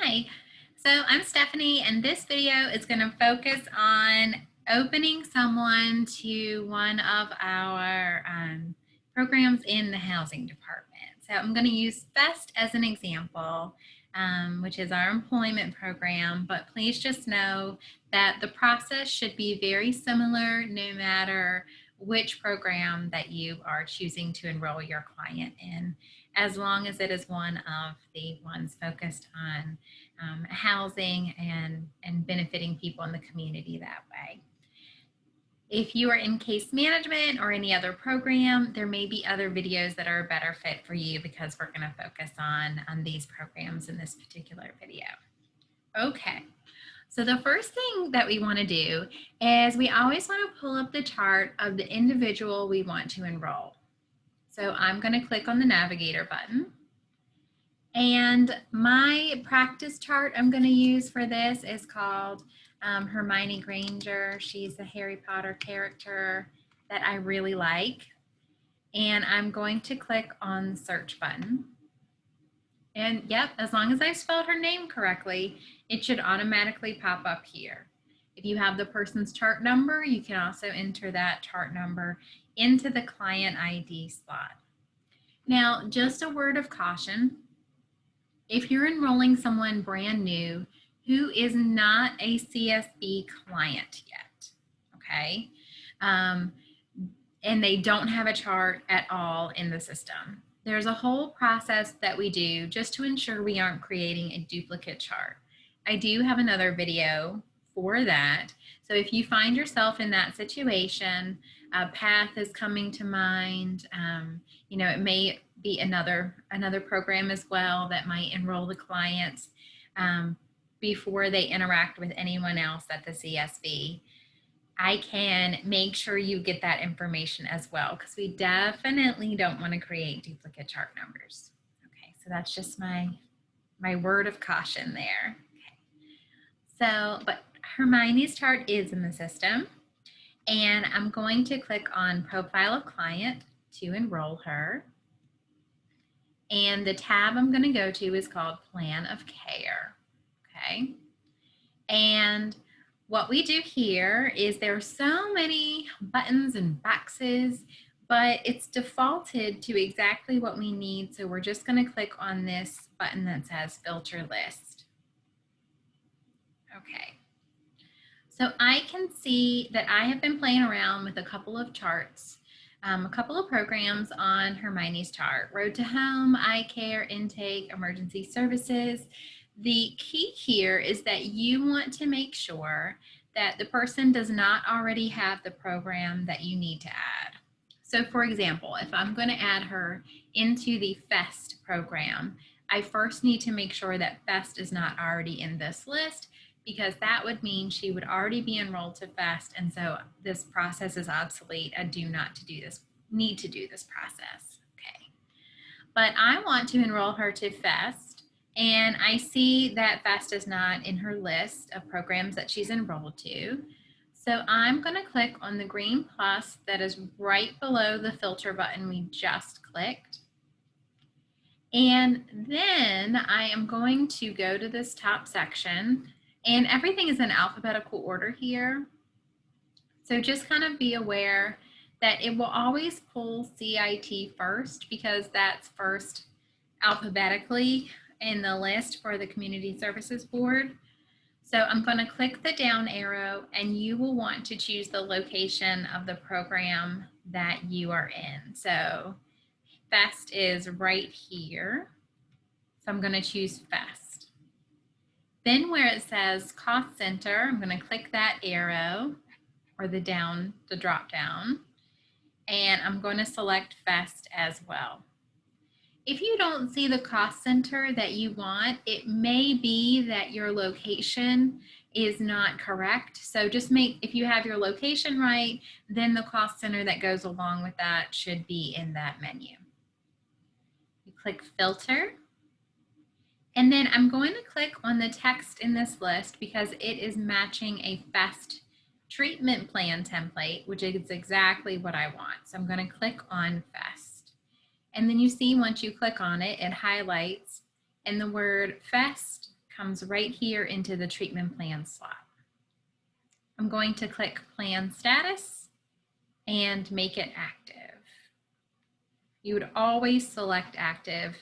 Hi, so I'm Stephanie, and this video is going to focus on opening someone to one of our programs in the housing department. So I'm going to use FEST as an example, which is our employment program, but please just know that the process should be very similar no matter which program that you are choosing to enroll your client in, as long as it is one of the ones focused on housing and benefiting people in the community that way. If you are in case management or any other program, there may be other videos that are a better fit for you because we're going to focus on these programs in this particular video. Okay. So the first thing that we want to do is we always want to pull up the chart of the individual we want to enroll. So I'm going to click on the navigator button. And my practice chart I'm going to use for this is called Hermione Granger. She's a Harry Potter character that I really like. And I'm going to click on the search button. And yep, as long as I spelled her name correctly, it should automatically pop up here. If you have the person's chart number, you can also enter that chart number into the client ID slot. Now, just a word of caution. If you're enrolling someone brand new who is not a CSB client yet, okay, and they don't have a chart at all in the system, there's a whole process that we do just to ensure we aren't creating a duplicate chart. I do have another video for that. So if you find yourself in that situation, a path is coming to mind, you know, it may be another program as well that might enroll the clients before they interact with anyone else at the CSB. I can make sure you get that information as well, because we definitely don't want to create duplicate chart numbers. Okay, so that's just my word of caution there. Okay. So, but Hermione's chart is in the system, and I'm going to click on Profile of Client to enroll her. And the tab I'm going to go to is called Plan of Care. Okay, and what we do here is there are so many buttons and boxes, but it's defaulted to exactly what we need. So we're just going to click on this button that says Filter List. Okay. So I can see that I have been playing around with a couple of charts, a couple of programs on Hermione's chart: Road to Home, Eye Care, Intake, Emergency Services. The key here is that you want to make sure that the person does not already have the program that you need to add. So for example, if I'm going to add her into the FEST program, I first need to make sure that FEST is not already in this list, because that would mean she would already be enrolled to FEST, and so this process is obsolete. I do not need to do this process. Okay, but I want to enroll her to FEST, and I see that FEST is not in her list of programs that she's enrolled to. So I'm going to click on the green plus that is right below the filter button we just clicked. And then I am going to go to this top section, and everything is in alphabetical order here. So just kind of be aware that it will always pull CIT first, because that's first alphabetically in the list for the Community Services Board. So I'm going to click the down arrow, and you will want to choose the location of the program that you are in. So FEST is right here. So I'm going to choose FEST. Then where it says Cost Center, I'm going to click that arrow, or the drop down, and I'm going to select FEST as well. If you don't see the cost center that you want, it may be that your location is not correct. So just if you have your location right, then the cost center that goes along with that should be in that menu. You click Filter. And then I'm going to click on the text in this list because it is matching a FEST treatment plan template, which is exactly what I want. So I'm going to click on FEST. And then you see once you click on it, it highlights, and the word FEST comes right here into the treatment plan slot. I'm going to click plan status and make it active. You would always select active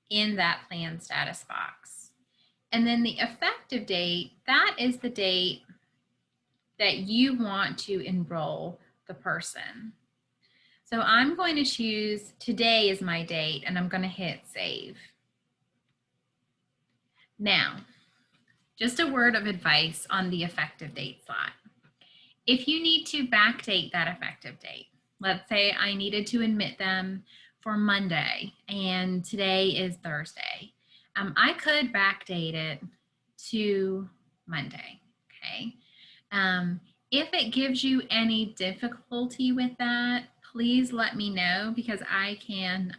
in that plan status box. And then the effective date, that is the date that you want to enroll the person. So I'm going to choose today is my date, and I'm going to hit save. Now, just a word of advice on the effective date slot. If you need to backdate that effective date, let's say I needed to admit them for Monday and today is Thursday, I could backdate it to Monday, okay? If it gives you any difficulty with that, please let me know, because I can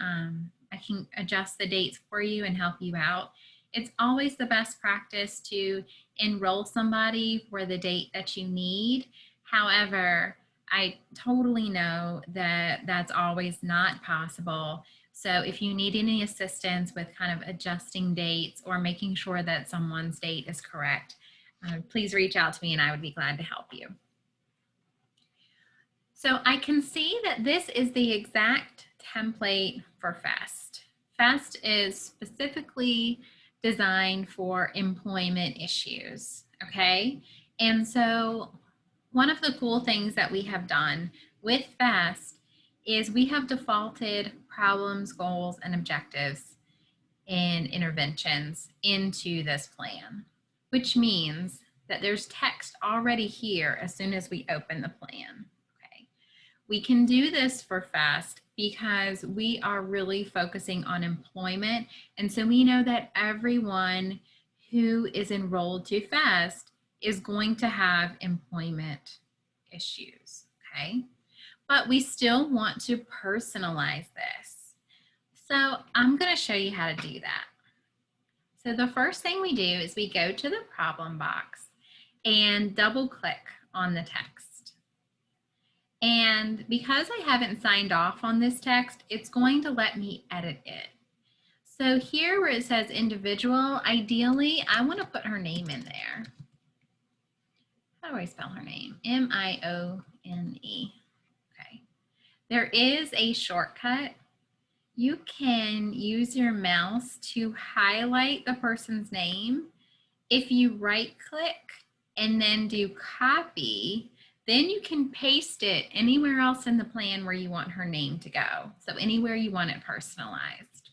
adjust the dates for you and help you out. It's always the best practice to enroll somebody for the date that you need. However, I totally know that that's always not possible. So if you need any assistance with kind of adjusting dates or making sure that someone's date is correct, please reach out to me and I would be glad to help you. So I can see that this is the exact template for FEST. FEST is specifically designed for employment issues, okay? And so one of the cool things that we have done with FEST is we have defaulted problems, goals, and objectives and interventions into this plan, which means that there's text already here as soon as we open the plan. Okay, we can do this for FEST because we are really focusing on employment, and so we know that everyone who is enrolled to FEST is going to have employment issues, okay? But we still want to personalize this. So I'm going to show you how to do that. So the first thing we do is we go to the problem box and double click on the text. And because I haven't signed off on this text, it's going to let me edit it. So here where it says individual, ideally, I want to put her name in there. How do I spell her name? M-I-O-N-E. Okay. There is a shortcut. You can use your mouse to highlight the person's name. If you right click and then do copy, then you can paste it anywhere else in the plan where you want her name to go. So anywhere you want it personalized.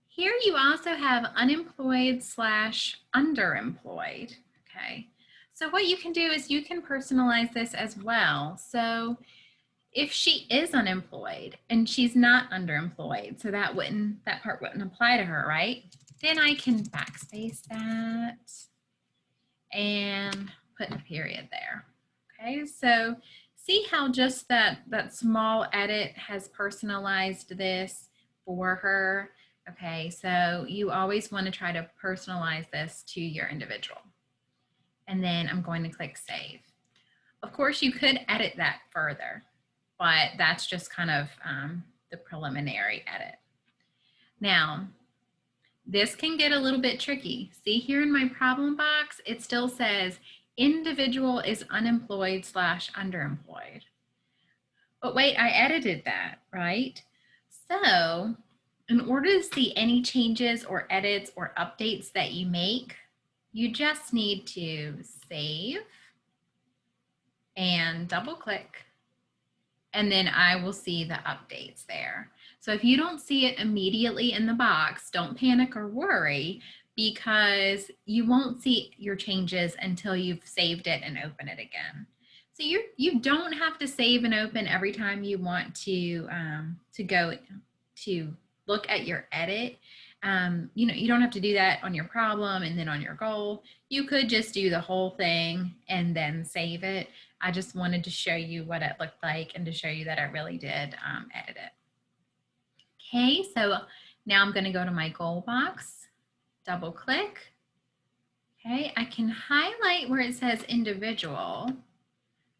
Here you also have unemployed / underemployed, okay? So what you can do is you can personalize this as well. So if she is unemployed and she's not underemployed, so that part wouldn't apply to her, right? Then I can backspace that and put a period there. Okay, so see how just that small edit has personalized this for her. Okay, so you always want to try to personalize this to your individual. And then I'm going to click save. Of course, you could edit that further, but that's just kind of the preliminary edit. Now, this can get a little bit tricky. See here in my problem box, it still says individual is unemployed / underemployed. But wait, I edited that, right? So in order to see any changes or edits or updates that you make, you just need to save and double click, and then I will see the updates there. So if you don't see it immediately in the box, don't panic or worry, because you won't see your changes until you've saved it and open it again. So you don't have to save and open every time you want to go to look at your edit. You don't have to do that on your problem and then on your goal. You could just do the whole thing and then save it. I just wanted to show you what it looked like and to show you that I really did edit it. Okay, so now I'm going to go to my goal box, double click. Okay, I can highlight where it says individual,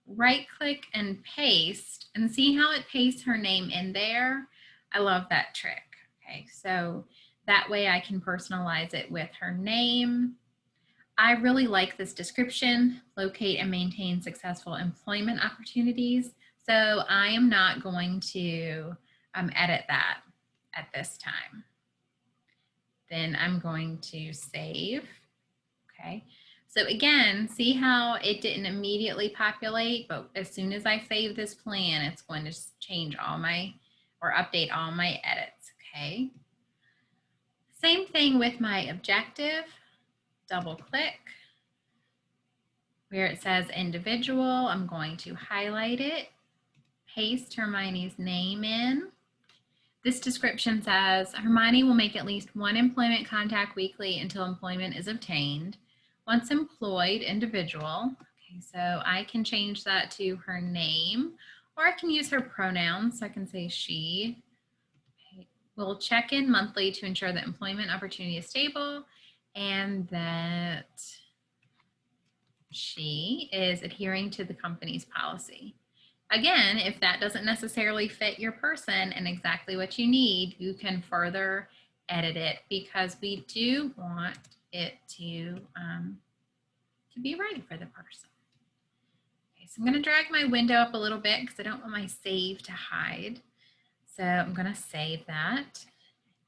right click and paste, and see how it pastes her name in there. I love that trick. Okay, so That way I can personalize it with her name. I really like this description, locate and maintain successful employment opportunities. So I am not going to edit that at this time. Then I'm going to save. Okay. So again, see how it didn't immediately populate, but as soon as I save this plan, it's going to change all my, or update all my edits. Okay. Same thing with my objective. Double click. Where it says individual, I'm going to highlight it, paste Hermione's name in. This description says Hermione will make at least one employment contact weekly until employment is obtained. Once employed, individual. Okay, so I can change that to her name, or I can use her pronouns. So I can say she. Okay. Will check in monthly to ensure that employment opportunity is stable and that she is adhering to the company's policy. Again, if that doesn't necessarily fit your person and exactly what you need, you can further edit it because we do want it to be right for the person. Okay, so I'm going to drag my window up a little bit because I don't want my save to hide. So I'm going to save that.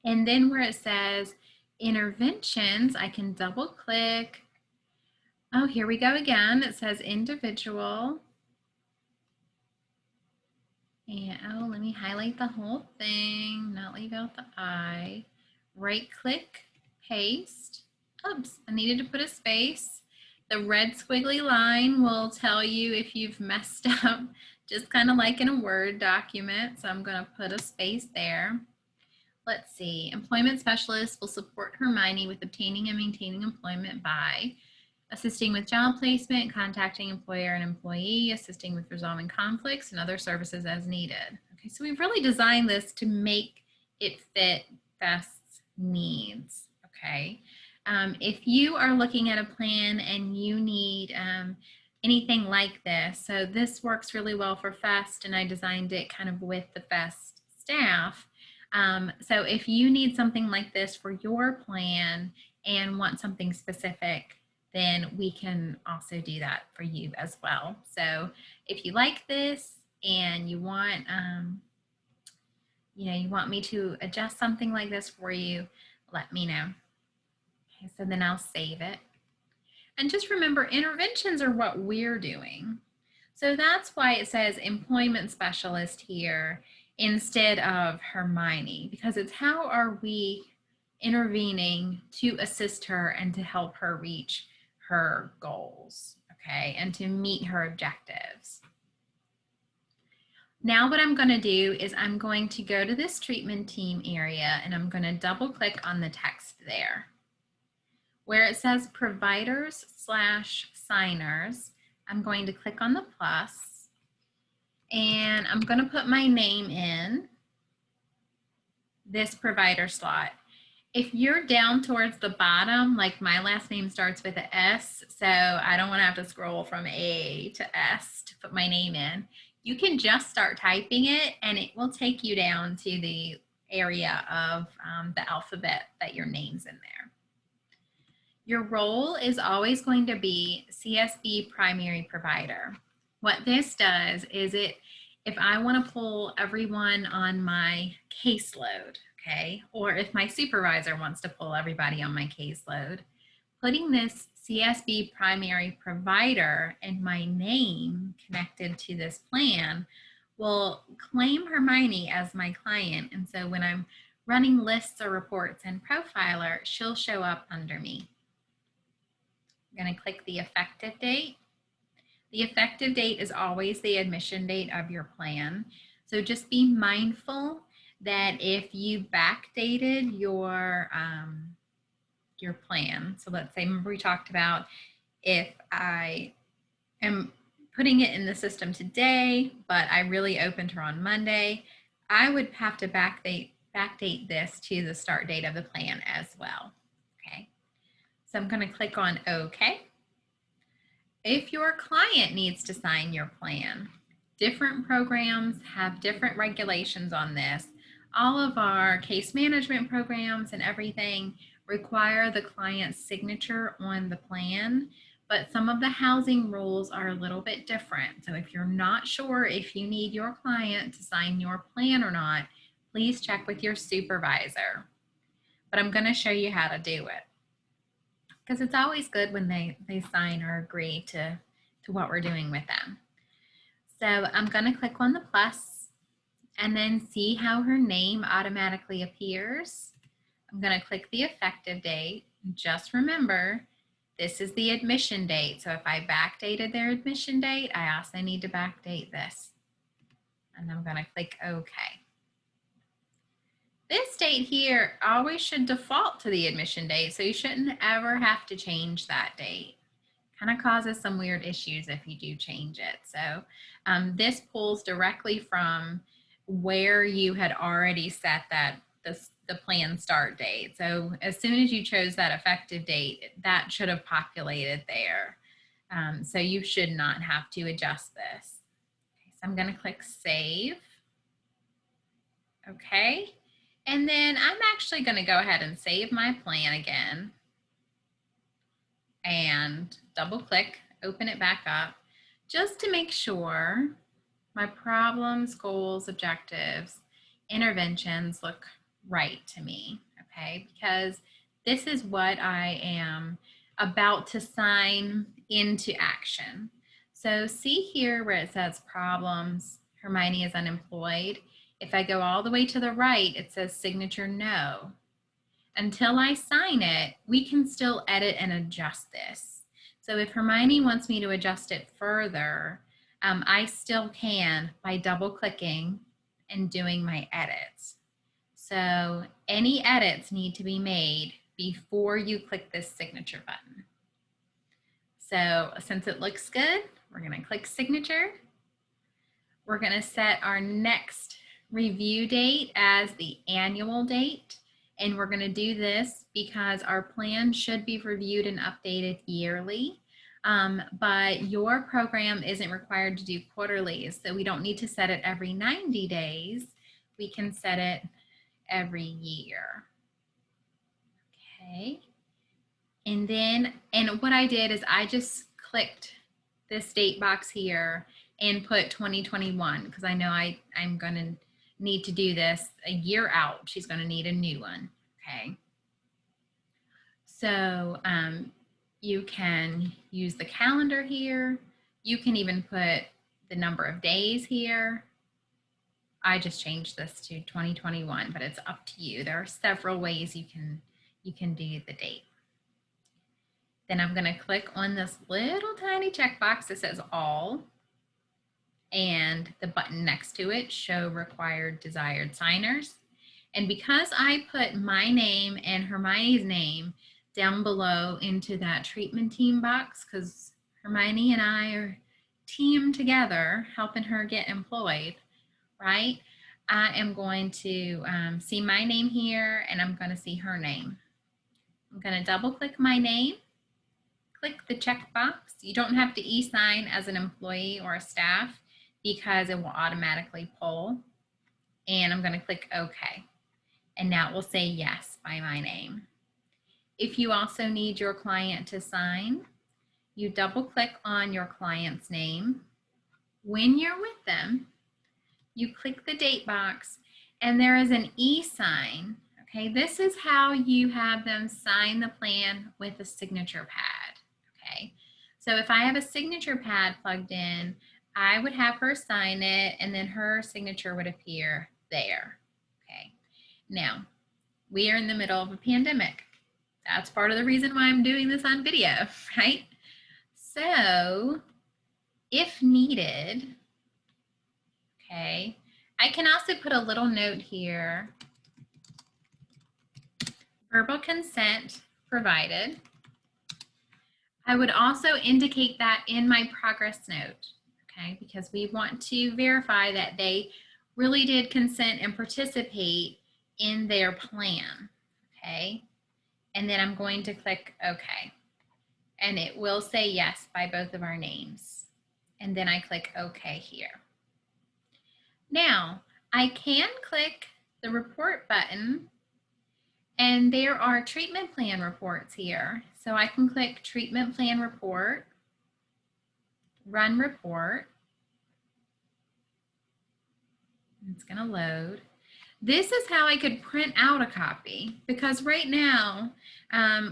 And then where it says interventions, I can double click. Oh, here we go again. It says individual. And oh, let me highlight the whole thing, not leave out the I. Right click, paste. Oops, I needed to put a space. The red squiggly line will tell you if you've messed up, just kind of like in a Word document. So I'm going to put a space there. Let's see. Employment specialists will support Hermione with obtaining and maintaining employment by assisting with job placement, contacting employer and employee, assisting with resolving conflicts, and other services as needed. Okay, so we've really designed this to make it fit Fest's needs. Okay, if you are looking at a plan and you need anything like this, so this works really well for Fest, and I designed it kind of with the Fest staff. So if you need something like this for your plan and want something specific, then we can also do that for you as well. So if you like this and you want, you want me to adjust something like this for you, let me know. Okay, so then I'll save it. And just remember, interventions are what we're doing. So that's why it says employment specialist here instead of Hermione, because it's how are we intervening to assist her and to help her reach her goals, okay, and to meet her objectives. Now what I'm going to do is I'm going to go to this treatment team area and I'm going to double click on the text there. Where it says providers/signers, I'm going to click on the plus and I'm going to put my name in this provider slot. If you're down towards the bottom, like my last name starts with an S, so I don't want to have to scroll from A to S to put my name in, you can just start typing it and it will take you down to the area of the alphabet that your name's in there. Your role is always going to be CSB primary provider. What this does is if I want to pull everyone on my caseload, okay, or if my supervisor wants to pull everybody on my caseload, putting this CSB primary provider and my name connected to this plan will claim Hermione as my client. And so when I'm running lists or reports in Profiler, she'll show up under me. I'm going to click the effective date. The effective date is always the admission date of your plan. So just be mindful that if you backdated your plan, so let's say, remember we talked about if I am putting it in the system today, but I really opened her on Monday, I would have to backdate this to the start date of the plan as well. Okay, so I'm going to click on OK. If your client needs to sign your plan, different programs have different regulations on this. All of our case management programs and everything require the client's signature on the plan, but some of the housing rules are a little bit different. So if you're not sure if you need your client to sign your plan or not, please check with your supervisor. But I'm going to show you how to do it, because it's always good when they sign or agree to what we're doing with them. So I'm going to click on the plus and then see how her name automatically appears. I'm going to click the effective date. Just remember, this is the admission date. So if I backdated their admission date, I also need to backdate this. And I'm going to click OK. This date here always should default to the admission date, so you shouldn't ever have to change that date. Kind of causes some weird issues if you do change it. So this pulls directly from where you had already set the plan start date. So as soon as you chose that effective date, that should have populated there. So you should not have to adjust this. Okay, so I'm going to click save. Okay. And then I'm actually going to go ahead and save my plan again and double click, open it back up, just to make sure my problems, goals, objectives, interventions look right to me, okay? Because this is what I am about to sign into action. So see here where it says problems, Hermione is unemployed. If I go all the way to the right, it says signature no. Until I sign it, we can still edit and adjust this. So if Hermione wants me to adjust it further, I still can by double clicking and doing my edits. So any edits need to be made before you click this signature button. So since it looks good, we're going to click signature. We're going to set our next review date as the annual date. And we're going to do this because our plan should be reviewed and updated yearly. But your program isn't required to do quarterlies, so we don't need to set it every 90 days. We can set it every year. Okay. And what I did is I just clicked this date box here and put 2021 because I know I'm going to need to do this a year out. She's going to need a new one. Okay. So you can use the calendar here. You can even put the number of days here. I just changed this to 2021, but it's up to you. There are several ways you can do the date. Then I'm going to click on this little tiny checkbox that says all, and the button next to it, show required desired signers. And because I put my name and Hermione's name down below into that treatment team box, because Hermione and I are teamed together helping her get employed, right? I am going to see my name here, and I'm going to see her name. I'm going to double click my name, click the checkbox. You don't have to e-sign as an employee or a staff because it will automatically pull. And I'm going to click OK. And now it will say yes by my name. If you also need your client to sign, you double click on your client's name. When you're with them, you click the date box and there is an e-sign. Okay, this is how you have them sign the plan with a signature pad. Okay, so if I have a signature pad plugged in, I would have her sign it and then her signature would appear there. Okay, now we are in the middle of a pandemic. That's part of the reason why I'm doing this on video, right? So if needed, okay, I can also put a little note here, verbal consent provided. I would also indicate that in my progress note, okay, because we want to verify that they really did consent and participate in their plan, okay? And then I'm going to click OK. And it will say yes by both of our names. And then I click OK here. Now, I can click the report button, and there are treatment plan reports here. So I can click treatment plan report, run report. It's going to load. This is how I could print out a copy, because right now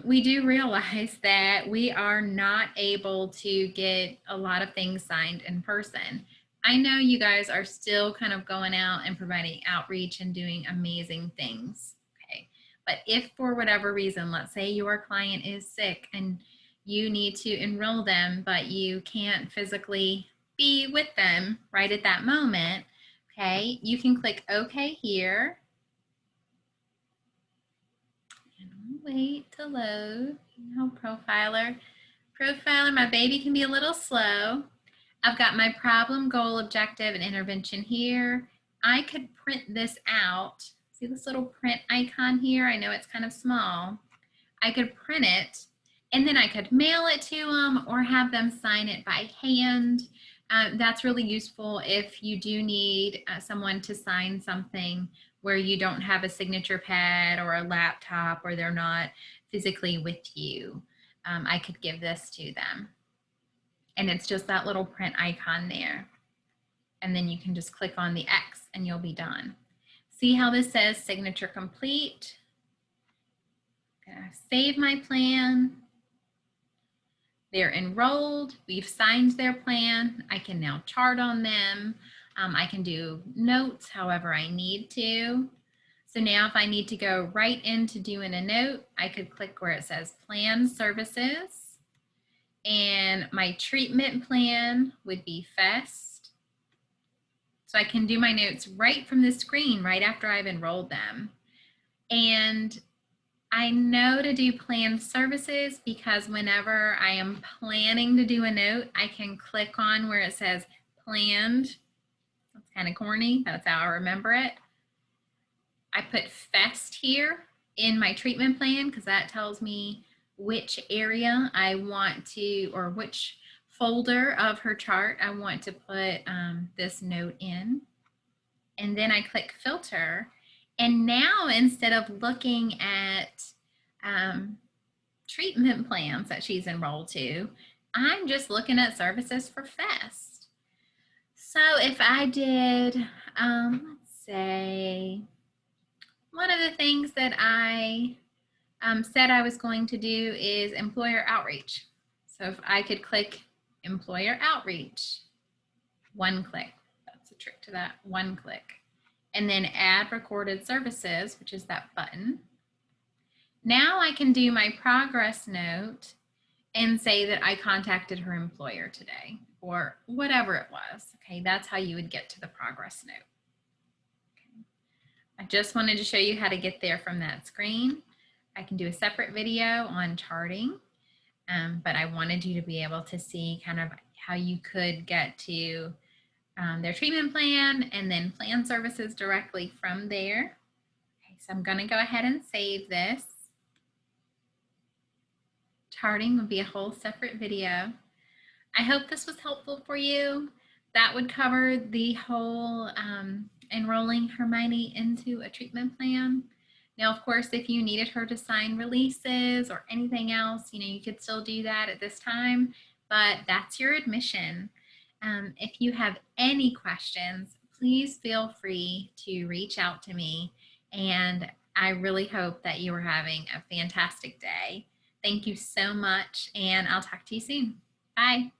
we do realize that we are not able to get a lot of things signed in person. I know you guys are still kind of going out and providing outreach and doing amazing things. Okay, but if for whatever reason, let's say your client is sick and you need to enroll them, but you can't physically be with them right at that moment, okay, you can click OK here. And I'll wait to load. You know, profiler, my baby can be a little slow. I've got my problem, goal, objective, and intervention here. I could print this out. See this little print icon here? I know it's kind of small. I could print it, and then I could mail it to them or have them sign it by hand. That's really useful if you do need someone to sign something where you don't have a signature pad or a laptop, or they're not physically with you. I could give this to them. And it's just that little print icon there. And then you can just click on the X and you'll be done. See how this says signature complete? I'm gonna save my plan. They're enrolled, we've signed their plan. I can now chart on them. I can do notes however I need to. So now if I need to go right into doing a note, I could click where it says plan services, and my treatment plan would be FEST. So I can do my notes right from the screen right after I've enrolled them. And I know to do planned services because whenever I am planning to do a note, I can click on where it says planned. That's kind of corny. That's how I remember it. I put FEST here in my treatment plan because that tells me which area I want to, or which folder of her chart I want to put this note in. And then I click filter. And now instead of looking at treatment plans that she's enrolled to, I'm just looking at services for FEST. So if I did, let's say, one of the things that I said I was going to do is employer outreach. So if I could click employer outreach, one click, that's a trick to that, one click. And then add recorded services, which is that button. Now I can do my progress note and say that I contacted her employer today, or whatever it was. Okay, that's how you would get to the progress note. Okay. I just wanted to show you how to get there from that screen. I can do a separate video on charting, but I wanted you to be able to see kind of how you could get to their treatment plan and then plan services directly from there. Okay, so I'm going to go ahead and save this. Charting would be a whole separate video. I hope this was helpful for you. That would cover the whole enrolling Hermione into a treatment plan. Now, of course, if you needed her to sign releases or anything else, you could still do that at this time, but that's your admission. If you have any questions, please feel free to reach out to me, and I really hope that you are having a fantastic day. Thank you so much, and I'll talk to you soon. Bye.